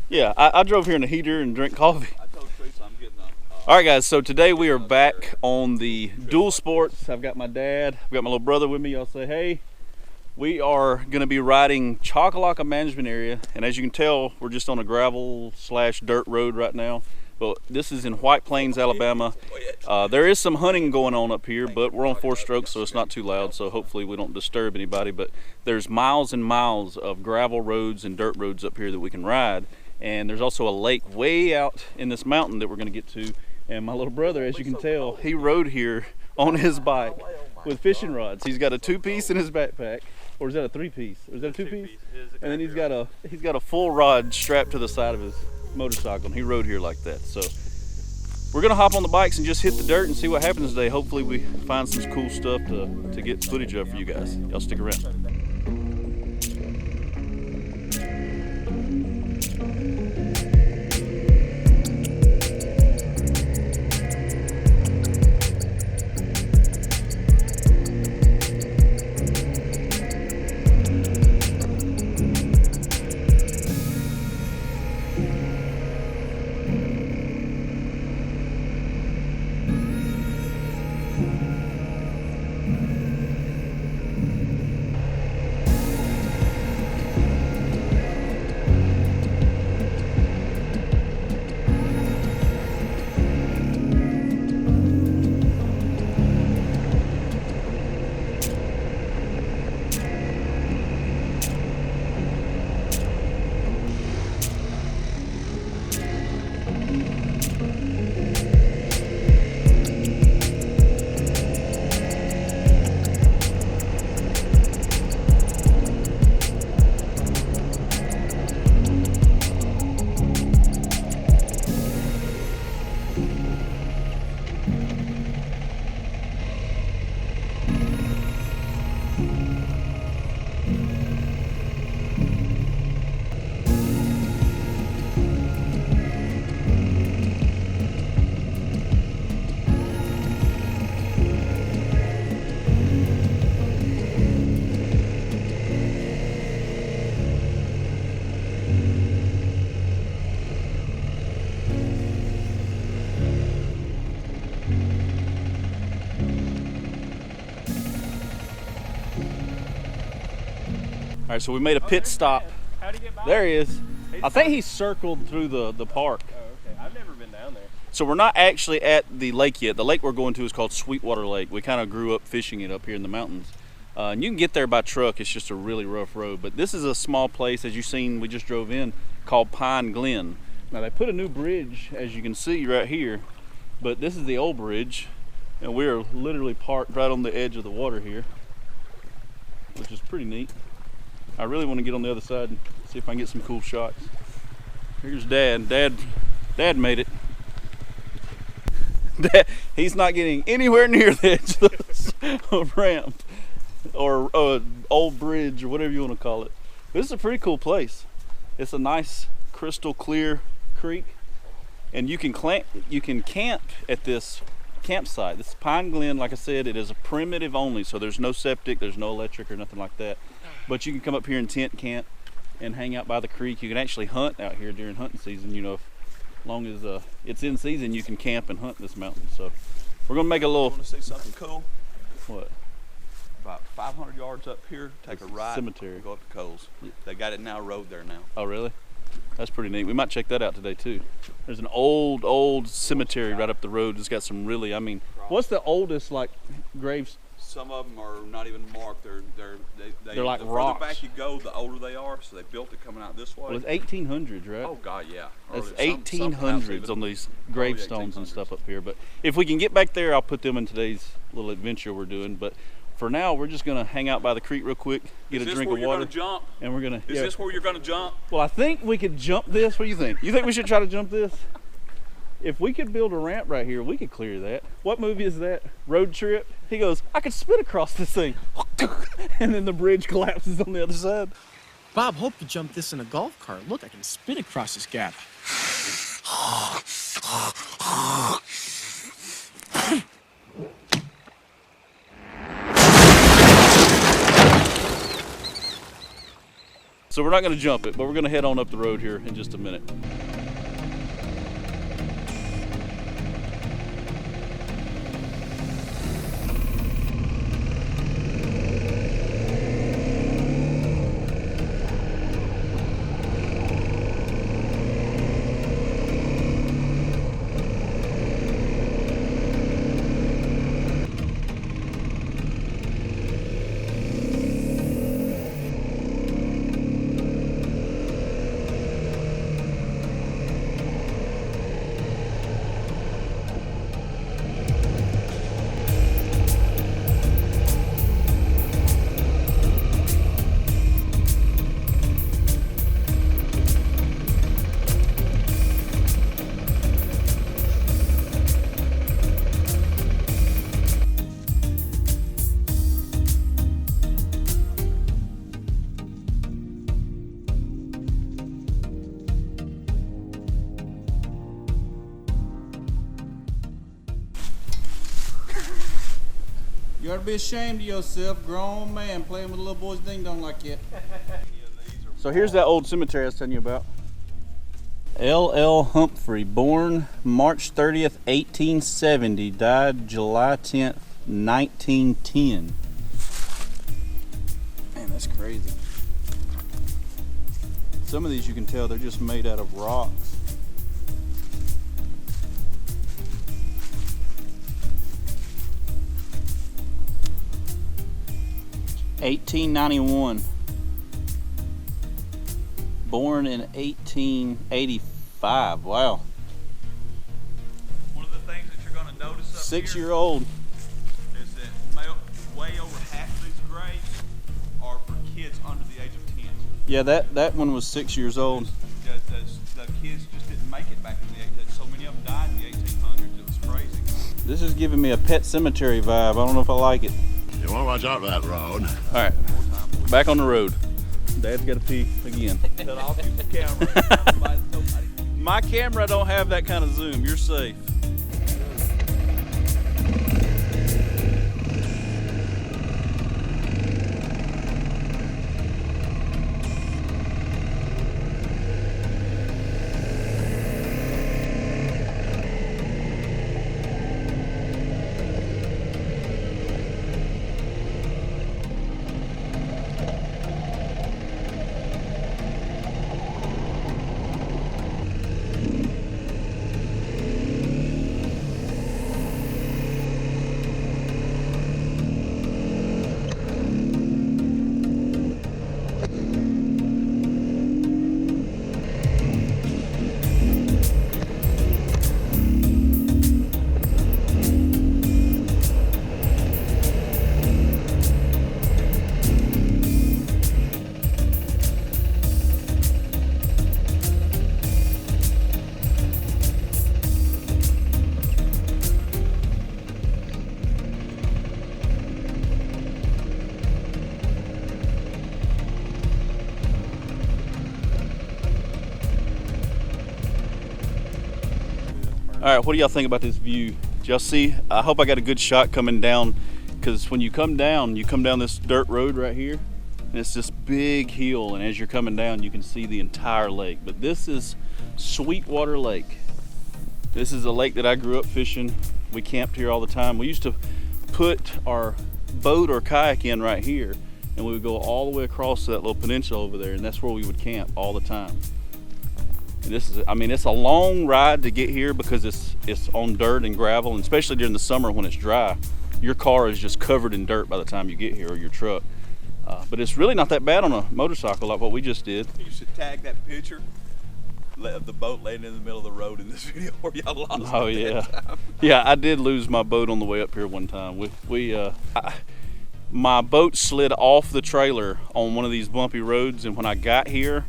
Yeah, I drove here in a heater and drank coffee. All right, guys. So today we are back on the dual sports. I've got my dad. I've got my little brother with me. Y'all say hey. We are going to be riding Chakalaka Management Area, and as you can tell, we're just on a gravel/dirt road right now. But this is in White Plains, Alabama. There is some hunting going on up here, but we're on 4 strokes, so it's not too loud. So hopefully we don't disturb anybody. But there's miles and miles of gravel roads and dirt roads up here that we can ride. And there's also a lake way out in this mountain that we're going to get to. And my little brother, as you can tell, he rode here on his bike with fishing rods. He's got a 2-piece in his backpack. Or is that a 3-piece? Or is that a 2-piece? And then he's got a full rod strapped to the side of his motorcycle, and he rode here like that. So we're gonna hop on the bikes and just hit the dirt and see what happens today. Hopefully we find some cool stuff to get footage of for you guys. Y'all stick around. All right, so we made a pit stop. How'd he get by? There he is. I think he circled through the park. Oh, okay. I've never been down there. So we're not actually at the lake yet. The lake we're going to is called Sweetwater Lake. We kind of grew up fishing it up here in the mountains. And you can get there by truck. It's just a really rough road. But this is a small place, as you've seen, we just drove in, called Glen. Now they put a new bridge, as you can see right here. But this is the old bridge. And we are literally parked right on the edge of the water here, which is pretty neat. I really want to get on the other side and see if I can get some cool shots. Here's Dad. Dad made it. Dad, he's not getting anywhere near the edge of the ramp or old bridge or whatever you want to call it. This is a pretty cool place. It's a nice crystal clear creek, and you can camp at this campsite. This is Pine Glen. Like I said, it is a primitive only, so there's no septic, there's no electric or nothing like that. But you can come up here and tent camp and hang out by the creek. You can actually hunt out here during hunting season. You know, as long as it's in season, you can camp and hunt this mountain. So we're gonna make a little. Want to see something cool? What? About 500 yards up here, take a right. Cemetery. Go up to Coles. They got it now road there now. Oh really? That's pretty neat. We might check that out today too. There's an old cemetery right up the road. It's got some really, I mean, what's the oldest like graves? Some of them are not even marked. They're like the rocks. further back you go, the older they are. So they built it coming out this way. Well, it's 1800s, right? Oh God, yeah. That's Or some 1800s on these gravestones and stuff up here. But if we can get back there, I'll put them in today's little adventure we're doing. But for now, we're just gonna hang out by the creek real quick, get a drink of water, jump? and we're gonna. Is this where you're gonna jump? Well, I think we could jump this. What do you think? You think we should try to jump this? If we could build a ramp right here, we could clear that. What movie is that? Road Trip? He goes, I could spin across this thing. And then the bridge collapses on the other side. Bob, hope to jump this in a golf cart. Look, I can spin across this gap. So we're not gonna jump it, but we're gonna head on up the road here in just a minute. You ought to be ashamed of yourself, grown man, playing with a little boy's ding dong like that. So here's that old cemetery I was telling you about. L.L. Humphrey, born March 30th, 1870, died July 10th, 1910. Man, that's crazy. Some of these you can tell they're just made out of rocks. $1891. Born in 1885. Wow. One of the things that you're going to notice up 6-year-old. here is that way over half of these graves are for kids under the age of 10. Yeah, that one was 6 years old. The kids just didn't make it back in the 1800s. So many of them died in the 1800s. It was crazy. This is giving me a Pet Cemetery vibe. I don't know if I like it. You want to watch out for that road. All right, back on the road. Dad's got to pee again. Cut off your camera. My camera don't have that kind of zoom. You're safe. All right, what do y'all think about this view? Did y'all see? I hope I got a good shot coming down, because when you come down this dirt road right here, and it's this big hill, and as you're coming down, you can see the entire lake. But this is Sweetwater Lake. This is a lake that I grew up fishing. We camped here all the time. We used to put our boat or kayak in right here, and we would go all the way across to that little peninsula over there, and that's where we would camp all the time. And this is, I mean, it's a long ride to get here because it's on dirt and gravel, and especially during the summer when it's dry, your car is just covered in dirt by the time you get here, or your truck. But it's really not that bad on a motorcycle like what we just did. You should tag that picture of the boat laying in the middle of the road in this video where y'all lost. Oh yeah, yeah, I did lose my boat on the way up here one time. My boat slid off the trailer on one of these bumpy roads, and when I got here,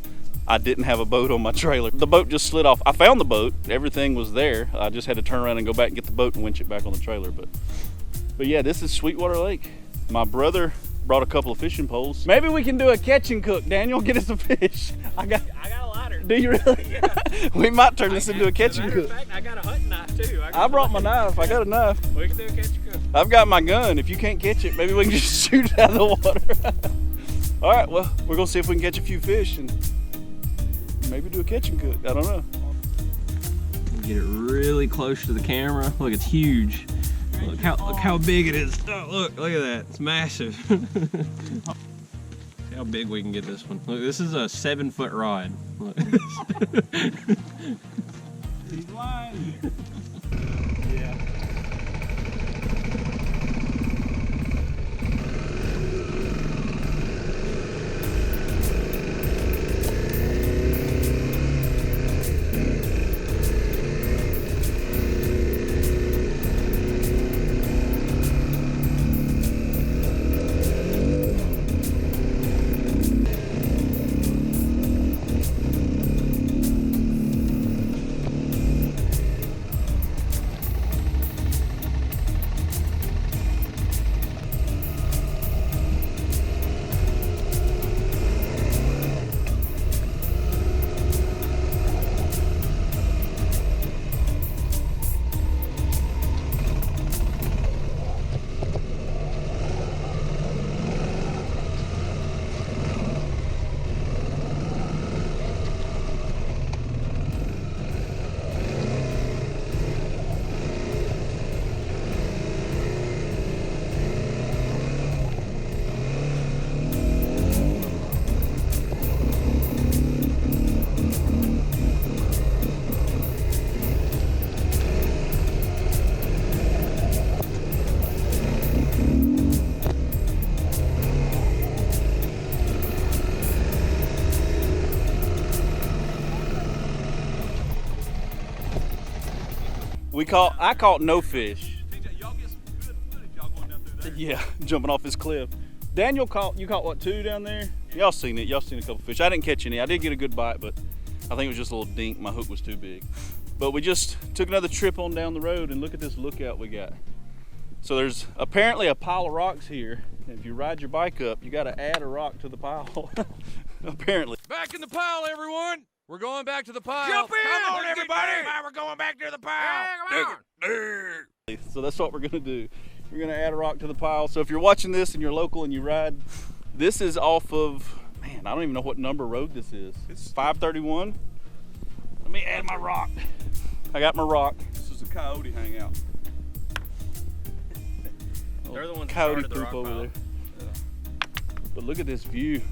I didn't have a boat on my trailer. The boat just slid off. I found the boat, everything was there. I just had to turn around and go back and get the boat and winch it back on the trailer. But yeah, this is Sweetwater Lake. My brother brought a couple of fishing poles. Maybe we can do a catch and cook. Daniel, get us a fish. I got a ladder. Do you really? Yeah. We might turn this into a catch and cook. Matter of fact, I got a hunting knife too. I brought my knife. I got a knife. We can do a catch and cook. I've got my gun. If you can't catch it, maybe we can just shoot it out of the water. All right, well, we're gonna see if we can catch a few fish and maybe do a catch and cook. I don't know. Get it really close to the camera. Look, it's huge. Look how big it is. Oh, look at that. It's massive. See how big we can get this one. Look, this is a 7-foot rod. Look. He's lying. Yeah. I caught no fish. TJ, y'all get some good footage y'all going down through there. Yeah, jumping off this cliff. Daniel you caught what, 2 down there? Y'all seen it, y'all seen a couple fish. I didn't catch any. I did get a good bite, but I think it was just a little dink. My hook was too big. But we just took another trip on down the road and look at this lookout we got. So there's apparently a pile of rocks here. And if you ride your bike up, you gotta add a rock to the pile, apparently. Back in the pile, everyone. We're going back to the pile. Jump in! Come on, Let's get everybody. down. We're going back to the pile. So that's what we're gonna do. We're gonna add a rock to the pile. So if you're watching this and you're local and you ride, this is off of, man, I don't even know what number road this is. It's 531. Let me add my rock. I got my rock. This is a coyote hangout. They're the ones that Coyote started the poop rock over pile. there. But look at this view.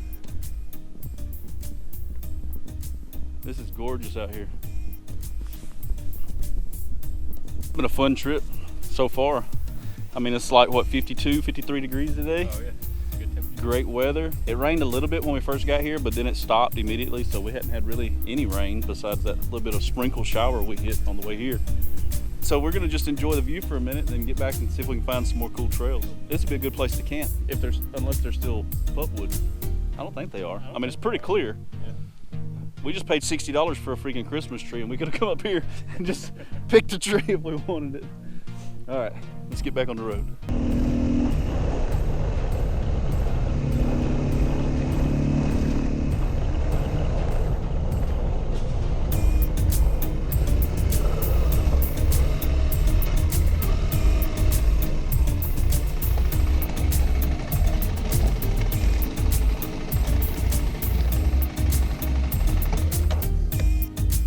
This is gorgeous out here. It's been a fun trip so far. I mean, it's like, what, 52, 53 degrees today? Oh, yeah. Good temperature. Great weather. It rained a little bit when we first got here, but then it stopped immediately, so we hadn't had really any rain besides that little bit of sprinkle shower we hit on the way here. So we're gonna just enjoy the view for a minute and then get back and see if we can find some more cool trails. This would be a good place to camp, unless they're still pulpwood. I don't think they are. I mean, it's pretty clear. We just paid $60 for a freaking Christmas tree, and we could have come up here and just picked a tree if we wanted it. All right, let's get back on the road.